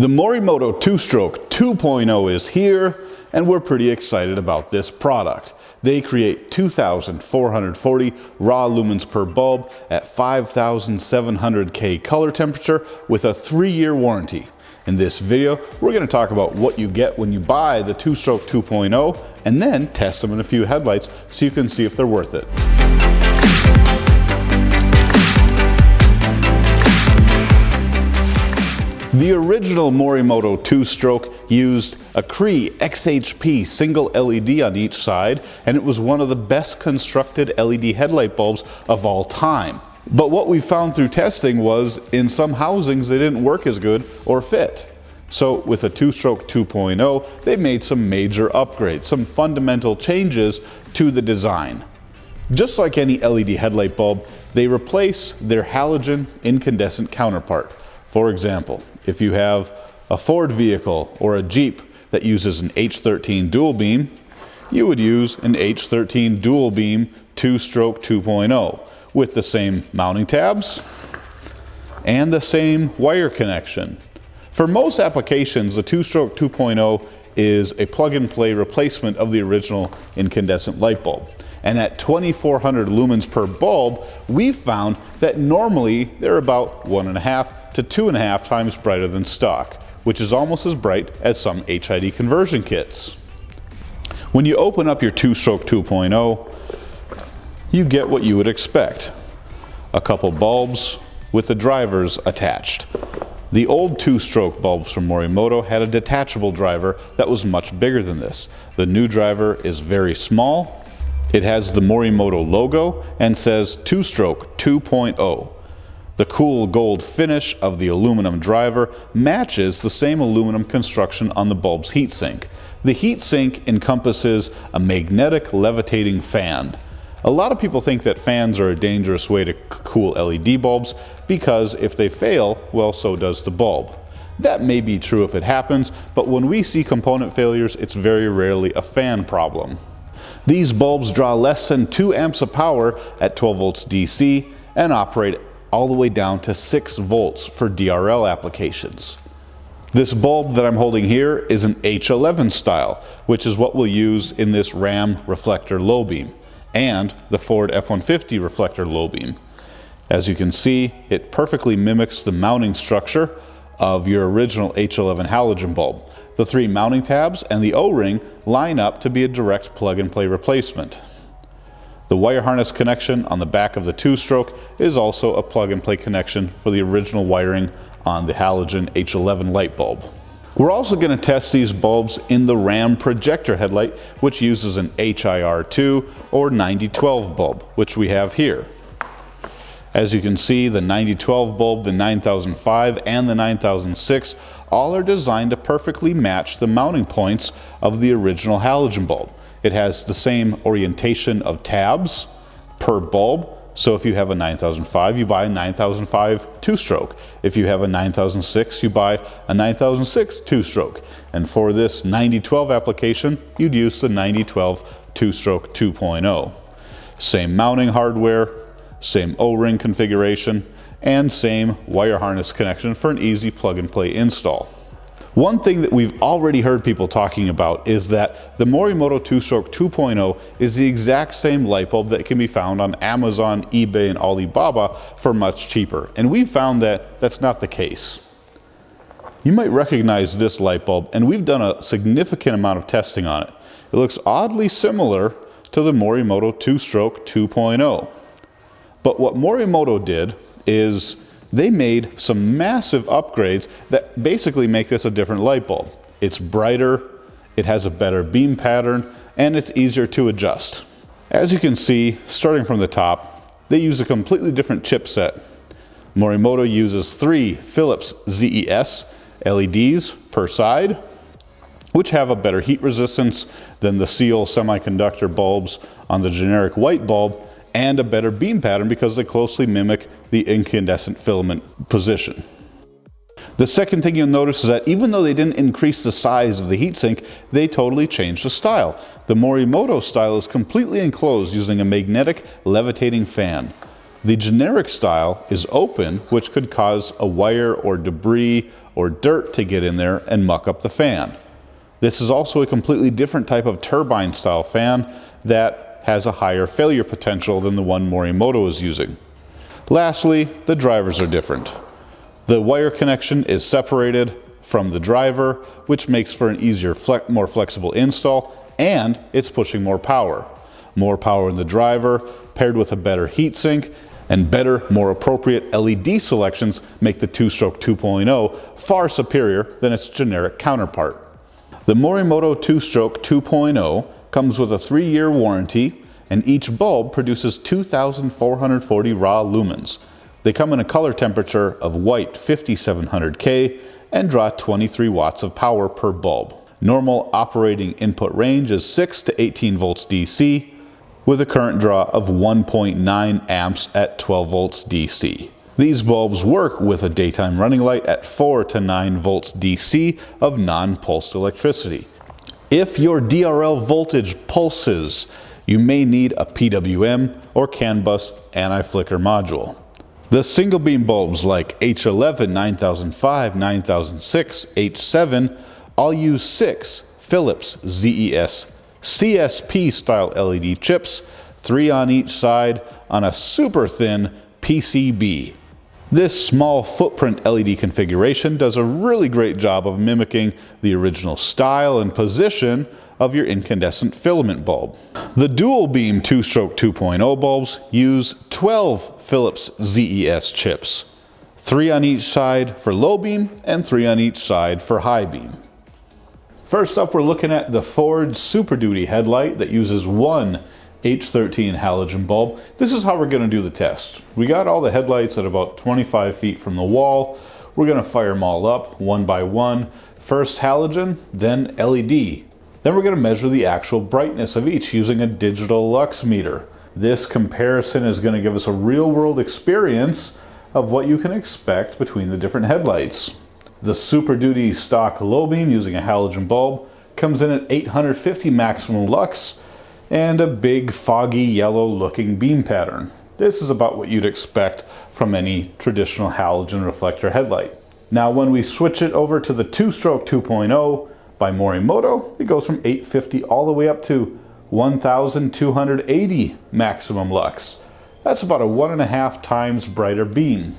The Morimoto 2Stroke 2.0 is here, and we're pretty excited about this product. They create 2,440 raw lumens per bulb at 5,700 K color temperature with a 3-year warranty. In this video, we're going to talk about what you get when you buy the 2Stroke 2.0 and then test them in a few headlights so you can see if they're worth it. The original Morimoto 2-Stroke used a Cree XHP single LED on each side, and it was one of the best constructed LED headlight bulbs of all time. But what we found through testing was in some housings they didn't work as good or fit. So with a 2Stroke 2.0, they made some major upgrades, some fundamental changes to the design. Just like any LED headlight bulb, they replace their halogen incandescent counterpart. For example, if you have a Ford vehicle or a Jeep that uses an H13 dual beam, you would use an H13 dual beam 2Stroke 2.0 with the same mounting tabs and the same wire connection. For most applications, the 2Stroke 2.0 is a plug-and-play replacement of the original incandescent light bulb. And at 2,400 lumens per bulb, we found that normally they're about 1.5 to 2.5 times brighter than stock, which is almost as bright as some HID conversion kits. When you open up your 2Stroke 2.0, you get what you would expect. A couple bulbs with the drivers attached. The old 2-stroke bulbs from Morimoto had a detachable driver that was much bigger than this. The new driver is very small. It has the Morimoto logo and says 2Stroke 2.0. The cool gold finish of the aluminum driver matches the same aluminum construction on the bulb's heatsink. The heatsink encompasses a magnetic levitating fan. A lot of people think that fans are a dangerous way to cool LED bulbs because if they fail, well, so does the bulb. That may be true if it happens, but when we see component failures, it's very rarely a fan problem. These bulbs draw less than 2 amps of power at 12 volts DC and operate all the way down to 6 volts for DRL applications. This bulb that I'm holding here is an H11 style, which is what we'll use in this Ram reflector low beam and the Ford F-150 reflector low beam. As you can see, it perfectly mimics the mounting structure of your original H11 halogen bulb. The 3 mounting tabs and the O-ring line up to be a direct plug-and-play replacement. The wire harness connection on the back of the 2-stroke is also a plug-and-play connection for the original wiring on the halogen H11 light bulb. We're also going to test these bulbs in the Ram projector headlight, which uses an HIR2 or 9012 bulb, which we have here. As you can see, the 9012 bulb, the 9005, and the 9006 all are designed to perfectly match the mounting points of the original halogen bulb. It has the same orientation of tabs per bulb. So if you have a 9005, you buy a 9005 2-stroke. If you have a 9006, you buy a 9006 2-stroke. And for this 9012 application, you'd use the 9012 2-stroke 2.0. Same mounting hardware, same O-ring configuration, and same wire harness connection for an easy plug-and-play install. One thing that we've already heard people talking about is that the Morimoto 2Stroke 2.0 is the exact same light bulb that can be found on Amazon, eBay, and Alibaba for much cheaper. And we found that that's not the case. You might recognize this light bulb, and we've done a significant amount of testing on it. It looks oddly similar to the Morimoto 2Stroke 2.0. But what Morimoto did is they made some massive upgrades that basically make this a different light bulb. It's brighter, it has a better beam pattern, and it's easier to adjust. As you can see, starting from the top, they use a completely different chipset. Morimoto uses 3 Philips ZES LEDs per side, which have a better heat resistance than the Seal semiconductor bulbs on the generic white bulb, and a better beam pattern because they closely mimic the incandescent filament position. The second thing you'll notice is that even though they didn't increase the size of the heatsink, they totally changed the style. The Morimoto style is completely enclosed using a magnetic levitating fan. The generic style is open, which could cause a wire or debris or dirt to get in there and muck up the fan. This is also a completely different type of turbine style fan that has a higher failure potential than the one Morimoto is using. Lastly, the drivers are different. The wire connection is separated from the driver, which makes for an easier, more flexible install, and it's pushing more power. More power in the driver, paired with a better heatsink, and better, more appropriate LED selections make the 2Stroke 2.0 far superior than its generic counterpart. The Morimoto 2Stroke 2.0 comes with a 3-year warranty, and each bulb produces 2,440 raw lumens. They come in a color temperature of white 5700K and draw 23 watts of power per bulb. Normal operating input range is 6 to 18 volts DC, with a current draw of 1.9 amps at 12 volts DC. These bulbs work with a daytime running light at 4 to 9 volts DC of non-pulsed electricity. If your DRL voltage pulses, you may need a PWM or CAN bus anti-flicker module. The single beam bulbs like H11, 9005, 9006, H7 all use 6 Philips ZES CSP style LED chips, 3 on each side on a super thin PCB. This small footprint LED configuration does a really great job of mimicking the original style and position of your incandescent filament bulb. The dual beam 2Stroke 2.0 bulbs use 12 Philips ZES chips, 3 on each side for low beam and 3 on each side for high beam. First up, we're looking at the Ford Super Duty headlight that uses one H13 halogen bulb. This is how we're going to do the test. We got all the headlights at about 25 feet from the wall. We're going to fire them all up one by one. First halogen, then LED. Then we're going to measure the actual brightness of each using a digital lux meter. This comparison is going to give us a real-world experience of what you can expect between the different headlights. The Super Duty stock low beam using a halogen bulb comes in at 850 maximum lux and a big foggy yellow looking beam pattern. This is about what you'd expect from any traditional halogen reflector headlight. Now when we switch it over to the 2Stroke 2.0 by Morimoto, it goes from 850 all the way up to 1,280 maximum lux. That's about a 1.5 times brighter beam.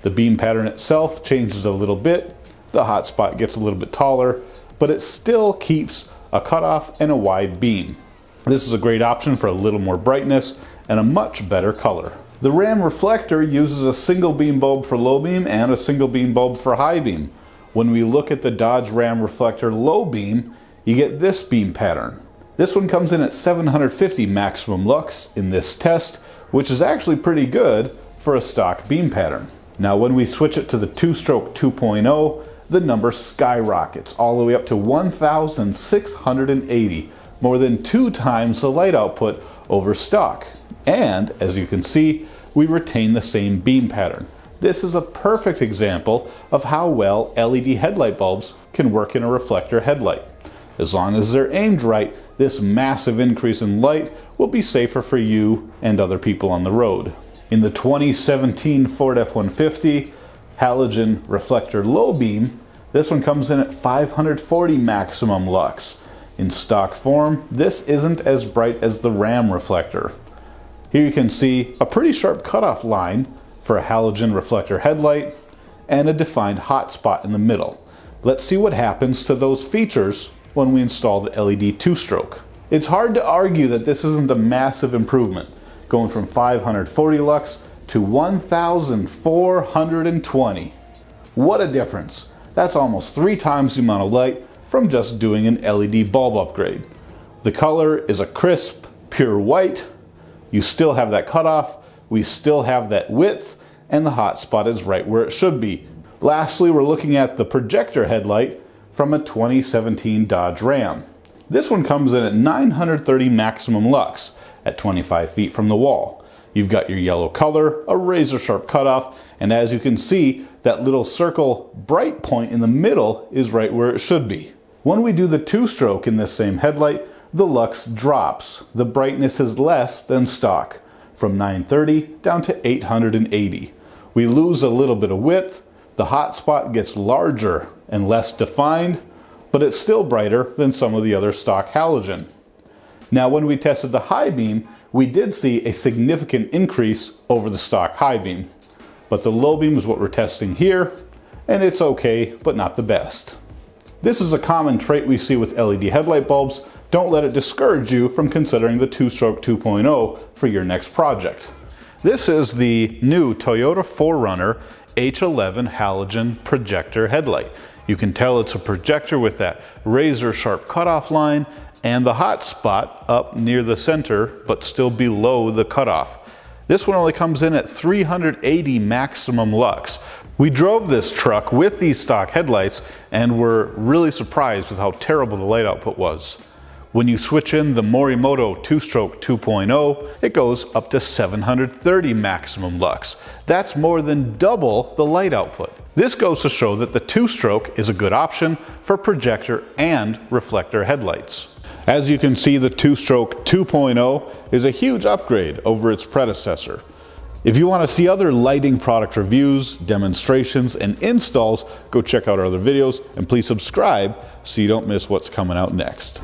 The beam pattern itself changes a little bit. The hot spot gets a little bit taller, but it still keeps a cutoff and a wide beam. This is a great option for a little more brightness and a much better color. The RAM reflector uses a single beam bulb for low beam and a single beam bulb for high beam. When we look at the Dodge Ram reflector low beam, you get this beam pattern. This one comes in at 750 maximum lux in this test, which is actually pretty good for a stock beam pattern. Now when we switch it to the 2Stroke 2.0, the number skyrockets all the way up to 1,680, more than 2 times the light output over stock. And as you can see, we retain the same beam pattern. This is a perfect example of how well LED headlight bulbs can work in a reflector headlight. As long as they're aimed right, this massive increase in light will be safer for you and other people on the road. In the 2017 Ford F-150 halogen reflector low beam, this one comes in at 540 maximum lux. In stock form, this isn't as bright as the Ram reflector. Here you can see a pretty sharp cutoff line for a halogen reflector headlight and a defined hot spot in the middle. Let's see what happens to those features when we install the LED 2-stroke. It's hard to argue that this isn't a massive improvement, going from 540 lux to 1,420. What a difference. That's almost 3 times the amount of light from just doing an LED bulb upgrade. The color is a crisp, pure white. You still have that cutoff, we still have that width, and the hot spot is right where it should be. Lastly, we're looking at the projector headlight from a 2017 Dodge Ram. This one comes in at 930 maximum lux at 25 feet from the wall. You've got your yellow color, a razor sharp cutoff, and as you can see, that little circle bright point in the middle is right where it should be. When we do the 2-stroke in this same headlight, the lux drops. The brightness is less than stock, from 930 down to 880. We lose a little bit of width, the hot spot gets larger and less defined, but it's still brighter than some of the other stock halogen. Now, when we tested the high beam, we did see a significant increase over the stock high beam. But the low beam is what we're testing here, and it's okay, but not the best. This is a common trait we see with LED headlight bulbs. Don't let it discourage you from considering the 2Stroke 2.0 for your next project. This is the new Toyota 4Runner H11 halogen projector headlight. You can tell it's a projector with that razor sharp cutoff line and the hot spot up near the center, but still below the cutoff. This one only comes in at 380 maximum lux. We drove this truck with these stock headlights and were really surprised with how terrible the light output was. When you switch in the Morimoto 2Stroke 2.0, it goes up to 730 maximum lux. That's more than double the light output. This goes to show that the 2-stroke is a good option for projector and reflector headlights. As you can see, the 2Stroke 2.0 is a huge upgrade over its predecessor. If you want to see other lighting product reviews, demonstrations, and installs, go check out our other videos, and please subscribe so you don't miss what's coming out next.